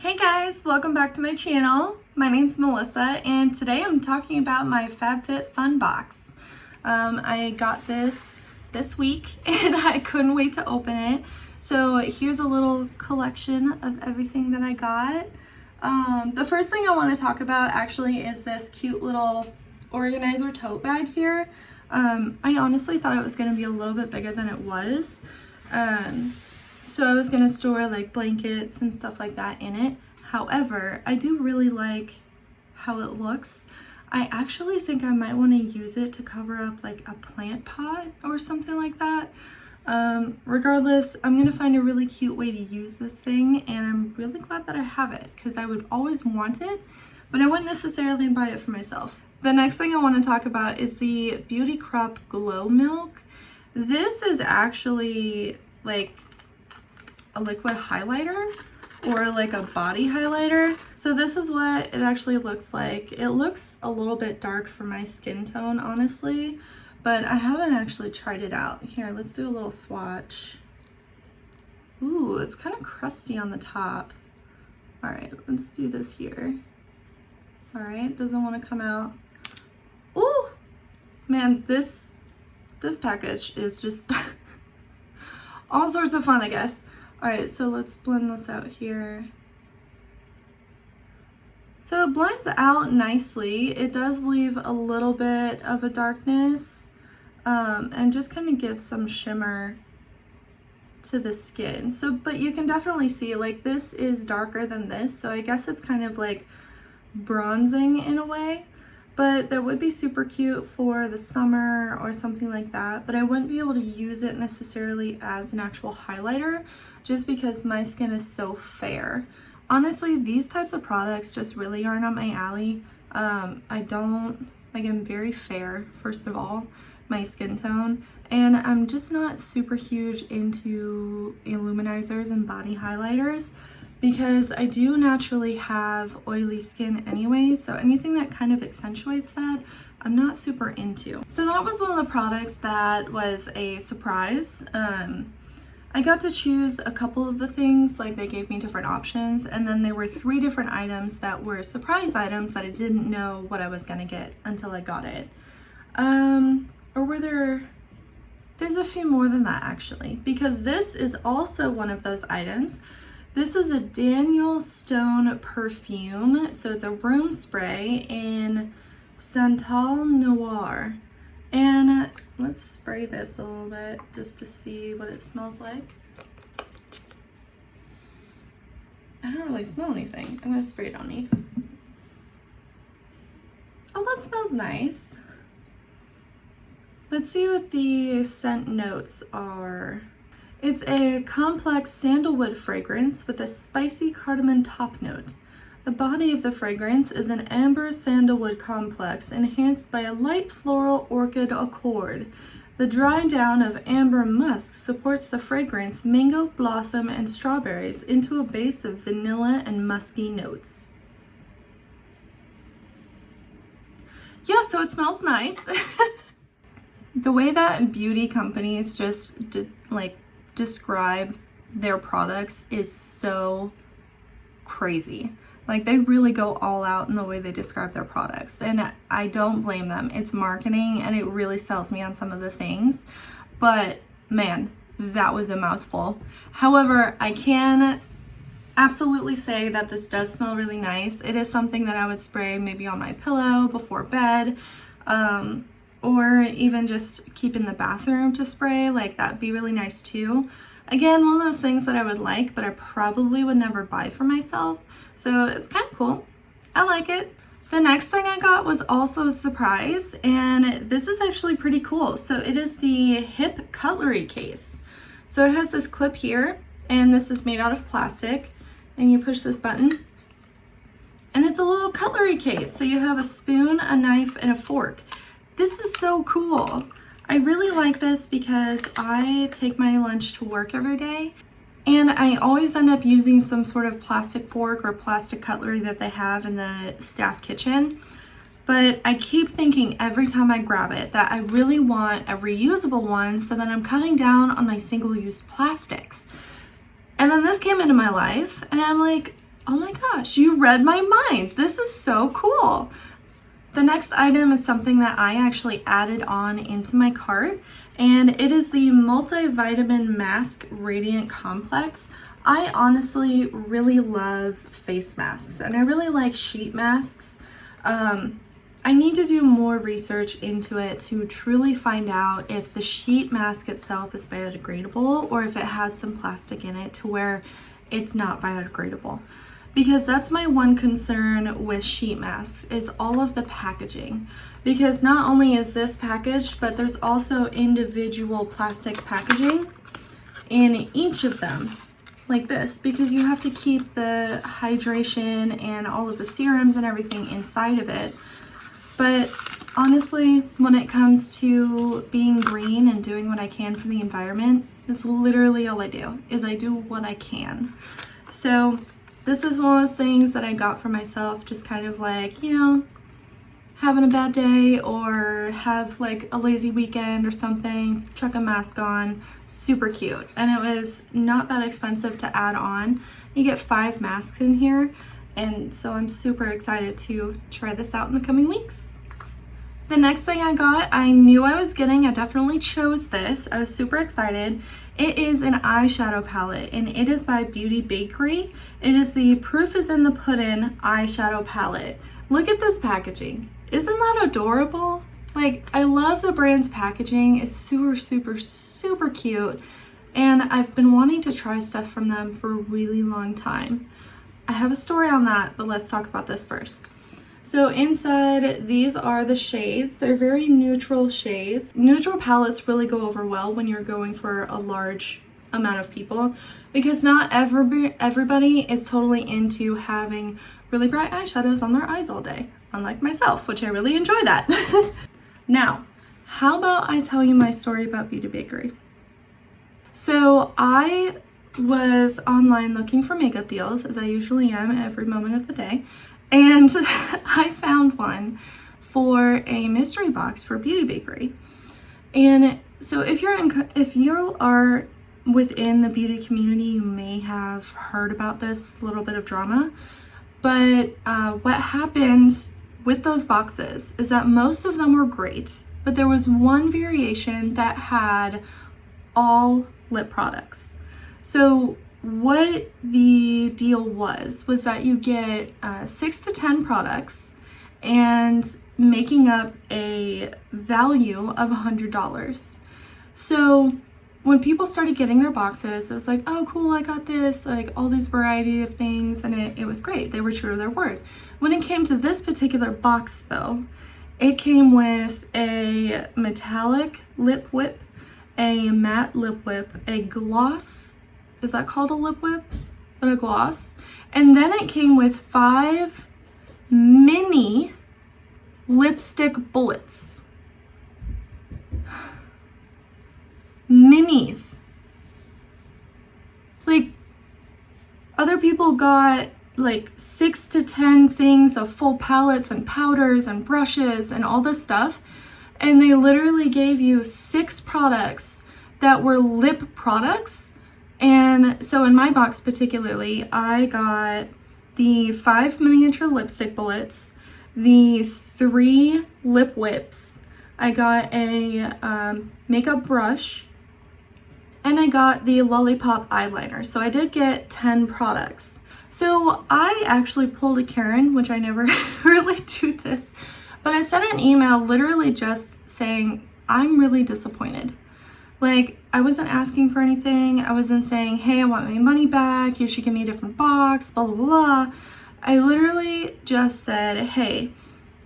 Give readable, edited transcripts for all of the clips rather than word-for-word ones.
Hey guys, welcome back to my channel. My name's Melissa and today I'm talking about my FabFitFun box. I got this week and I couldn't wait to open it. So here's a little collection of everything that I got. The first thing I want to talk about actually is this cute little organizer tote bag here. I honestly thought it was going to be a little bit bigger than it was. So I was gonna store like blankets and stuff like that in it. However, I do really like how it looks. I actually think I might want to use it to cover up like a plant pot or something like that. Regardless, I'm gonna find a really cute way to use this thing, and I'm really glad that I have it because I would always want it, but I wouldn't necessarily buy it for myself. The next thing I want to talk about is the Beauty Crop Glow Milk. This is actually like a liquid highlighter or like a body highlighter. So this is what it actually looks like. It looks a little bit dark for my skin tone, honestly, but I haven't actually tried it out. Here, let's do a little swatch. Ooh, it's kind of crusty on the top. All right, let's do this here. All right, doesn't want to come out. Ooh, man, this package is just all sorts of fun, I guess. All right, so let's blend this out here. So it blends out nicely. It does leave a little bit of a darkness and just kind of gives some shimmer to the skin. So, but you can definitely see like this is darker than this. So I guess it's kind of like bronzing in a way, but that would be super cute for the summer or something like that. But I wouldn't be able to use it necessarily as an actual highlighter just because my skin is so fair. Honestly, these types of products just really aren't up my alley. I'm very fair, first of all, my skin tone, and I'm just not super huge into illuminizers and body highlighters because I do naturally have oily skin anyway, so anything that kind of accentuates that, I'm not super into. So that was one of the products that was a surprise. I got to choose a couple of the things, like they gave me different options, and then there were 3 different items that were surprise items that I didn't know what I was gonna get until I got it. Or were there's a few more than that actually, because this is also one of those items. This is a Daniel Stone perfume, so it's a room spray in Santal Noir. And let's spray this a little bit just to see what it smells like. I don't really smell anything. I'm gonna spray it on me. Oh, that smells nice. Let's see what the scent notes are. It's a complex sandalwood fragrance with a spicy cardamom top note. The body of the fragrance is an amber sandalwood complex enhanced by a light floral orchid accord. The dry down of amber musk supports the fragrance mango, blossom, and strawberries into a base of vanilla and musky notes. Yeah, so it smells nice. The way that beauty companies just describe their products is so crazy. Like they really go all out in the way they describe their products, and I don't blame them. It's marketing and it really sells me on some of the things, but man, that was a mouthful. However, I can absolutely say that this does smell really nice. It is something that I would spray maybe on my pillow before bed, or even just keep in the bathroom to spray. Like that'd be really nice too. Again, one of those things that I would like, but I probably would never buy for myself. So it's kind of cool. I like it. The next thing I got was also a surprise, and this is actually pretty cool. So it is the hip cutlery case. So it has this clip here, and this is made out of plastic, and you push this button, and it's a little cutlery case. So you have a spoon, a knife, and a fork. This is so cool. I really like this because I take my lunch to work every day, and I always end up using some sort of plastic fork or plastic cutlery that they have in the staff kitchen. But I keep thinking every time I grab it that I really want a reusable one so that I'm cutting down on my single-use plastics. And then this came into my life, and I'm like, Oh my gosh, you read my mind. This is so cool. The next item is something that I actually added on into my cart, and it is the Multivitamin Mask Radiant Complex. I honestly really love face masks, and I really like sheet masks. I need to do more research into it to truly find out if the sheet mask itself is biodegradable or if it has some plastic in it to where it's not biodegradable. Because that's my one concern with sheet masks, is all of the packaging. Because not only is this packaged, but there's also individual plastic packaging in each of them, like this, because you have to keep the hydration and all of the serums and everything inside of it. But honestly, when it comes to being green and doing what I can for the environment, that's literally all I do, is I do what I can. So this is one of those things that I got for myself, just kind of like, you know, having a bad day or have like a lazy weekend or something, chuck a mask on. Super cute. And it was not that expensive to add on. You get 5 masks in here, and so I'm super excited to try this out in the coming weeks. The next thing I got, I knew I was getting. I definitely chose this. I was super excited. It is an eyeshadow palette, and it is by Beauty Bakerie. It is the Proof is in the Puddin eyeshadow palette. Look at this packaging. Isn't that adorable? Like, I love the brand's packaging. It's super, super, super cute. And I've been wanting to try stuff from them for a really long time. I have a story on that, but let's talk about this first. So inside, these are the shades. They're very neutral shades. Neutral palettes really go over well when you're going for a large amount of people, because not everybody is totally into having really bright eyeshadows on their eyes all day, unlike myself, which I really enjoy that. Now, how about I tell you my story about Beauty Bakerie? So I was online looking for makeup deals, as I usually am every moment of the day. And I found one for a mystery box for Beauty Bakerie. And so if you are within the beauty community, you may have heard about this little bit of drama. But what happened with those boxes is that most of them were great, but there was one variation that had all lip products. So what the deal was that you get 6 to 10 products and making up a value of $100. So when people started getting their boxes, it was like, oh cool, I got this, like all these variety of things, and it was great. They were true to their word. When it came to this particular box though, it came with a metallic lip whip, a matte lip whip, a gloss. Is that called a lip whip? But a gloss. And then it came with 5 mini lipstick bullets. Minis. Like, other people got like 6 to 10 things of full palettes and powders and brushes and all this stuff. And they literally gave you 6 products that were lip products. And so in my box particularly, I got the 5 miniature lipstick bullets, the 3 lip whips, I got a makeup brush, and I got the lollipop eyeliner. So I did get 10 products. So I actually pulled a Karen, which I never really do this, but I sent an email literally just saying, I'm really disappointed. Like, I wasn't asking for anything. I wasn't saying, hey, I want my money back. You should give me a different box, blah, blah, blah. I literally just said, hey,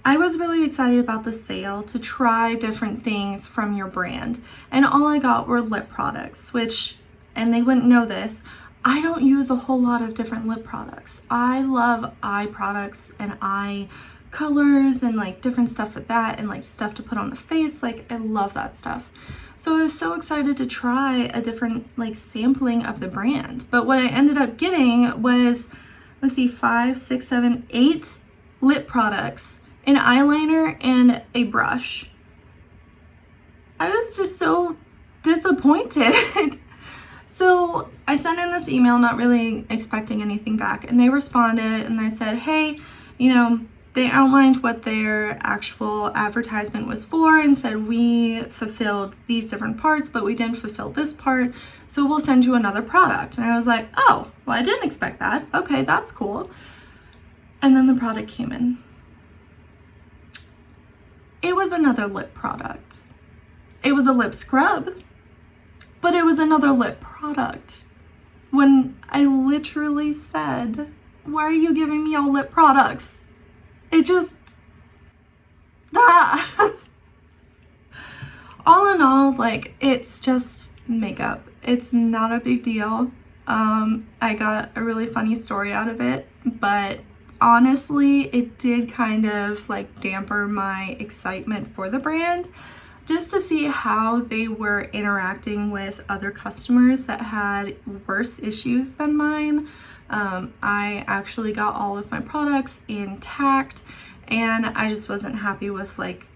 I was really excited about the sale to try different things from your brand. And all I got were lip products, which, and they wouldn't know this, I don't use a whole lot of different lip products. I love eye products and eye colors and like different stuff with that and like stuff to put on the face. Like, I love that stuff. So I was so excited to try a different like sampling of the brand. But what I ended up getting was, let's see, 5, 6, 7, 8 lip products, an eyeliner, and a brush. I was just so disappointed. So I sent in this email not really expecting anything back, and they responded and they said, hey, you know, they outlined what their actual advertisement was for and said we fulfilled these different parts, but we didn't fulfill this part, so we'll send you another product. And I was like, oh, well, I didn't expect that. Okay, that's cool. And then the product came in. It was another lip product. It was a lip scrub, but it was another lip product. When I literally said, why are you giving me all lip products? It just, all in all, like, it's just makeup. It's not a big deal. I got a really funny story out of it, but honestly, it did kind of like damper my excitement for the brand, just to see how they were interacting with other customers that had worse issues than mine. I actually got all of my products intact, and I just wasn't happy with like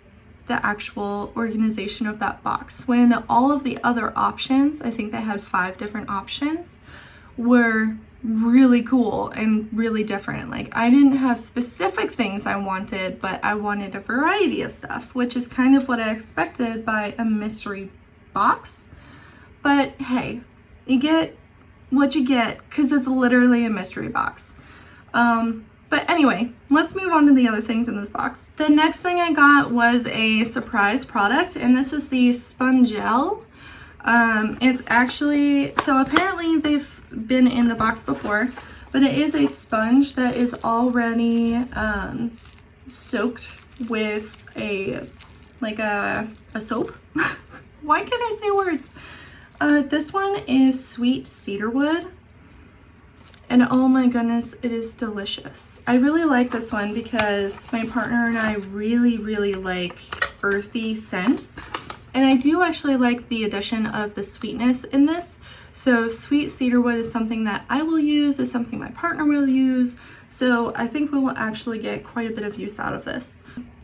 the actual organization of that box, when all of the other options, I think they had 5 different options, were really cool and really different. Like, I didn't have specific things I wanted, but I wanted a variety of stuff, which is kind of what I expected by a mystery box. But hey, you get what you get because it's literally a mystery box. But anyway, let's move on to the other things in this box. The next thing I got was a surprise product, and this is the Spun Gel. It's actually, so apparently they've been in the box before, but it is a sponge that is already soaked with a soap. Why can't I say words? This one is sweet cedarwood, and oh my goodness, it is delicious. I really like this one because my partner and I really like earthy scents, and I do actually like the addition of the sweetness in this. So sweet cedarwood is something that I will use, is something my partner will use, so I think we will actually get quite a bit of use out of this.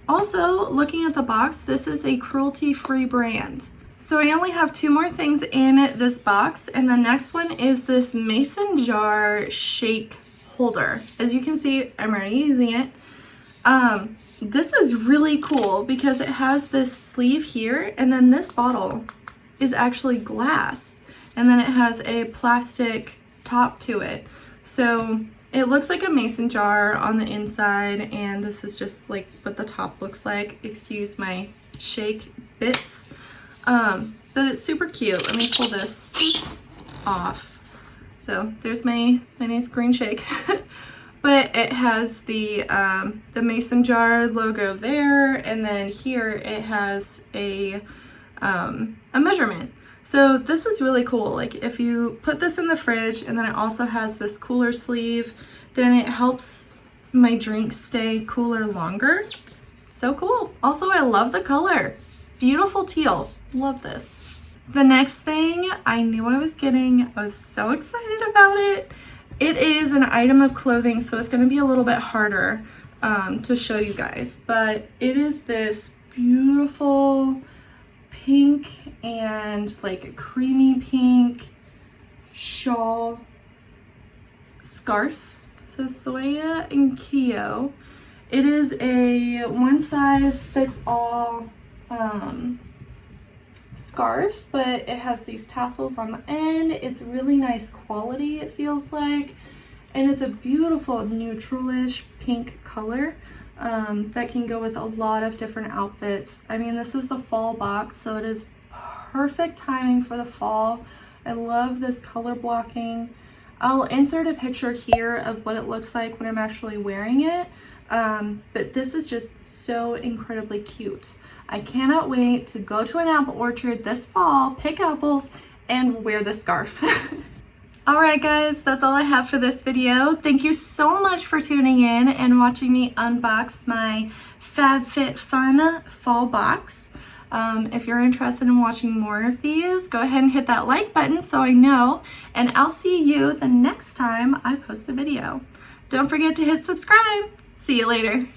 Also, looking at the box, this is a cruelty-free brand. So I only have 2 more things in this box, and the next one is this mason jar shake holder. As you can see, I'm already using it. This is really cool because it has this sleeve here, and then this bottle is actually glass, and then it has a plastic top to it. So it looks like a mason jar on the inside, and this is just like what the top looks like. Excuse my shake bits. But it's super cute. Let me pull this off. So there's my nice green shake. But it has the mason jar logo there, and then here it has a measurement. So this is really cool. Like, if you put this in the fridge, and then it also has this cooler sleeve, then it helps my drinks stay cooler longer. So cool. Also, I love the color. Beautiful teal. Love this. The next thing I knew I was getting, I was so excited about it. It is an item of clothing, so it's going to be a little bit harder to show you guys, but it is this beautiful pink and like creamy pink shawl scarf. So SOIA and Keo. It is a one size fits all scarf, but it has these tassels on the end. It's really nice quality, it feels like, and it's a beautiful neutralish pink color that can go with a lot of different outfits. I mean, this is the fall box, so it is perfect timing for the fall. I love this color blocking. I'll insert a picture here of what it looks like when I'm actually wearing it, but this is just so incredibly cute. I cannot wait to go to an apple orchard this fall, pick apples, and wear the scarf. Alright guys, that's all I have for this video. Thank you so much for tuning in and watching me unbox my FabFitFun fall box. If you're interested in watching more of these, go ahead and hit that like button so I know, and I'll see you the next time I post a video. Don't forget to hit subscribe. See you later.